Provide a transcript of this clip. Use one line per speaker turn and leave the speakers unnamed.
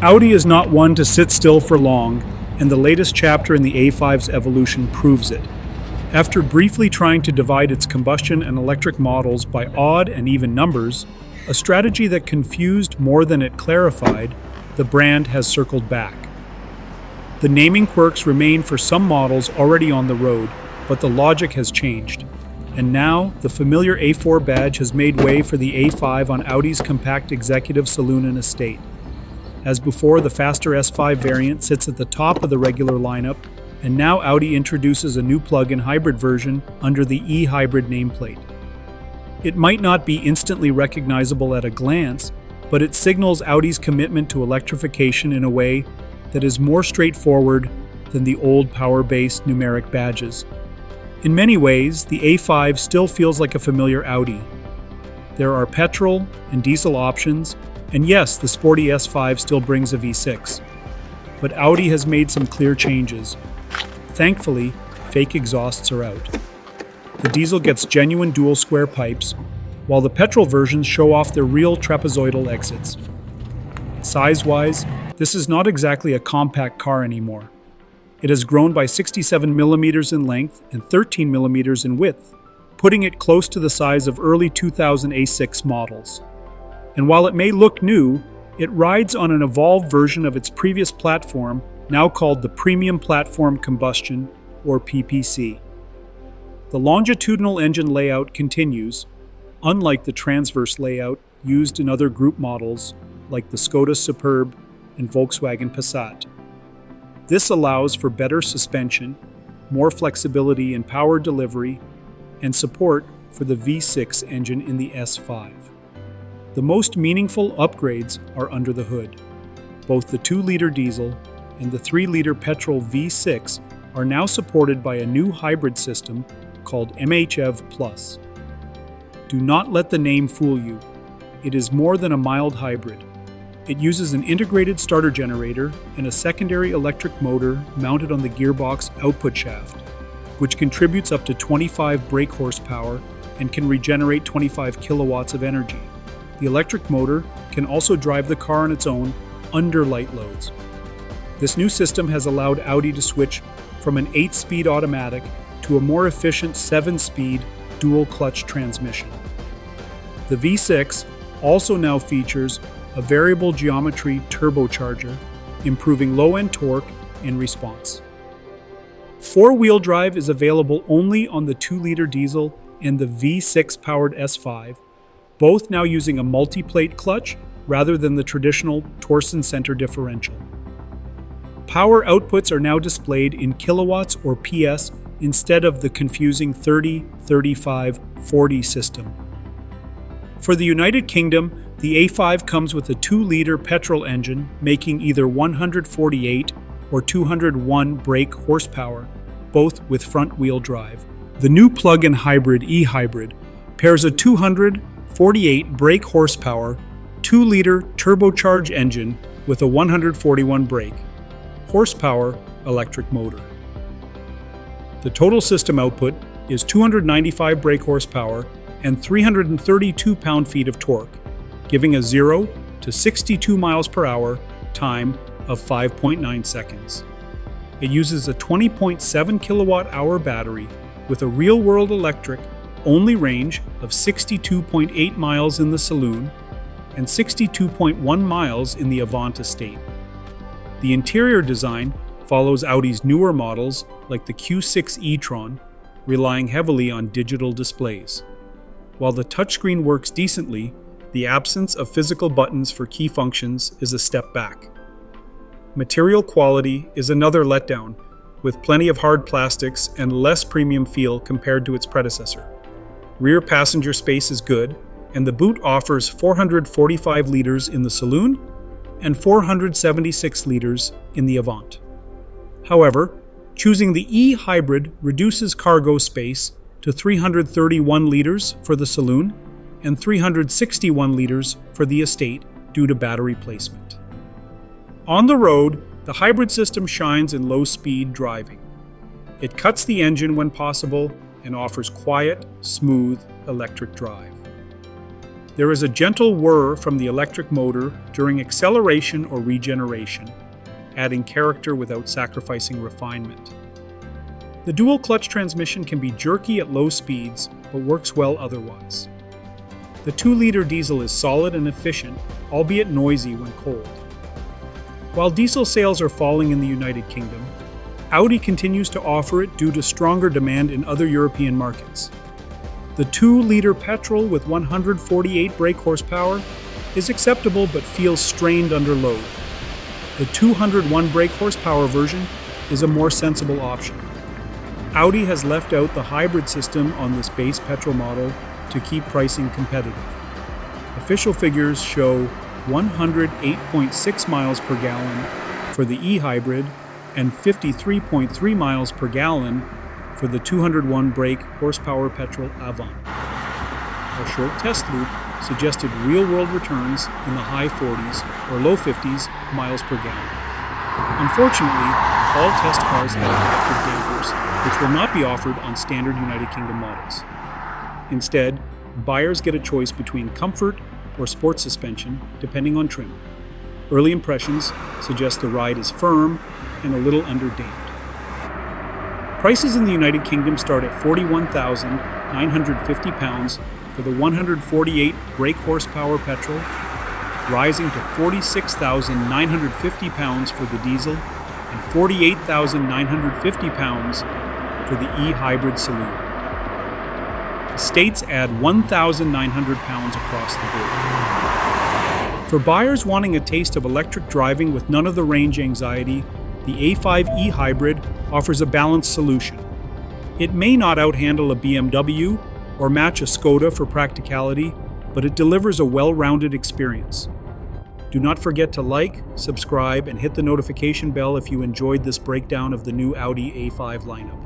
Audi is not one to sit still for long, and the latest chapter in the A5's evolution proves it. After briefly trying to divide its combustion and electric models by odd and even numbers, a strategy that confused more than it clarified, the brand has circled back. The naming quirks remain for some models already on the road, but the logic has changed. And now, the familiar A4 badge has made way for the A5 on Audi's compact executive saloon and estate. As before, the faster S5 variant sits at the top of the regular lineup, and now Audi introduces a new plug-in hybrid version under the e-hybrid nameplate. It might not be instantly recognizable at a glance, but it signals Audi's commitment to electrification in a way that is more straightforward than the old power-based numeric badges. In many ways, the A5 still feels like a familiar Audi. There are petrol and diesel options, and yes, the sporty S5 still brings a V6. But Audi has made some clear changes. Thankfully, fake exhausts are out. The diesel gets genuine dual square pipes, while the petrol versions show off their real trapezoidal exits. Size-wise, this is not exactly a compact car anymore. It has grown by 67 millimeters in length and 13 millimeters in width, putting it close to the size of early 2000 A6 models. And while it may look new, it rides on an evolved version of its previous platform, now called the Premium Platform Combustion, or PPC. The longitudinal engine layout continues, unlike the transverse layout used in other group models like the Skoda Superb and Volkswagen Passat. This allows for better suspension, more flexibility in power delivery, and support for the V6 engine in the S5. The most meaningful upgrades are under the hood. Both the 2-liter diesel and the 3-liter petrol V6 are now supported by a new hybrid system called MHEV Plus. Do not let the name fool you. It is more than a mild hybrid. It uses an integrated starter generator and a secondary electric motor mounted on the gearbox output shaft, which contributes up to 25 brake horsepower and can regenerate 25 kilowatts of energy. The electric motor can also drive the car on its own under light loads. This new system has allowed Audi to switch from an 8-speed automatic to a more efficient 7-speed dual-clutch transmission. The V6 also now features a variable geometry turbocharger, improving low-end torque and response. 4-wheel drive is available only on the 2-liter diesel and the V6-powered S5, both now using a multi-plate clutch rather than the traditional torsion center differential. Power outputs are now displayed in kilowatts or PS instead of the confusing 30, 35, 40 system. For the United Kingdom, the A5 comes with a 2-liter petrol engine making either 148 or 201 brake horsepower, both with front-wheel drive. The new plug-in hybrid e-hybrid pairs a 248 brake horsepower, 2-liter turbocharged engine with a 141 brake horsepower electric motor. The total system output is 295 brake horsepower and 332 pound-feet of torque, giving a 0 to 62 miles per hour time of 5.9 seconds. It uses a 20.7 kilowatt-hour battery with a real-world electric only range of 62.8 miles in the saloon and 62.1 miles in the Avant estate. The interior design follows Audi's newer models like the Q6 e-tron, relying heavily on digital displays. While the touchscreen works decently, the absence of physical buttons for key functions is a step back. Material quality is another letdown, with plenty of hard plastics and less premium feel compared to its predecessor. Rear passenger space is good, and the boot offers 445 liters in the saloon and 476 liters in the Avant. However, choosing the e-hybrid reduces cargo space to 331 liters for the saloon and 361 liters for the estate due to battery placement. On the road, the hybrid system shines in low-speed driving. It cuts the engine when possible and offers quiet, smooth electric drive. There is a gentle whir from the electric motor during acceleration or regeneration, adding character without sacrificing refinement. The dual-clutch transmission can be jerky at low speeds, but works well otherwise. The 2-liter diesel is solid and efficient, albeit noisy when cold. While diesel sales are falling in the United Kingdom, Audi continues to offer it due to stronger demand in other European markets. The 2-liter petrol with 148 brake horsepower is acceptable but feels strained under load. The 201 brake horsepower version is a more sensible option. Audi has left out the hybrid system on this base petrol model to keep pricing competitive. Official figures show 108.6 miles per gallon for the e-hybrid and 53.3 miles per gallon for the 201 brake horsepower petrol Avant. A short test loop suggested real-world returns in the high 40s or low 50s miles per gallon. Unfortunately, all test cars had adaptive dampers, which will not be offered on standard United Kingdom models. Instead, buyers get a choice between comfort or sport suspension, depending on trim. Early impressions suggest the ride is firm and a little under-damped. Prices in the United Kingdom start at £41,950 for the 148 brake horsepower petrol, rising to £46,950 for the diesel and £48,950 for the e-hybrid saloon. The states add £1,900 across the board. For buyers wanting a taste of electric driving with none of the range anxiety, the A5 e-hybrid offers a balanced solution. It may not outhandle a BMW or match a Skoda for practicality, but it delivers a well-rounded experience. Do not forget to like, subscribe, and hit the notification bell if you enjoyed this breakdown of the new Audi A5 lineup.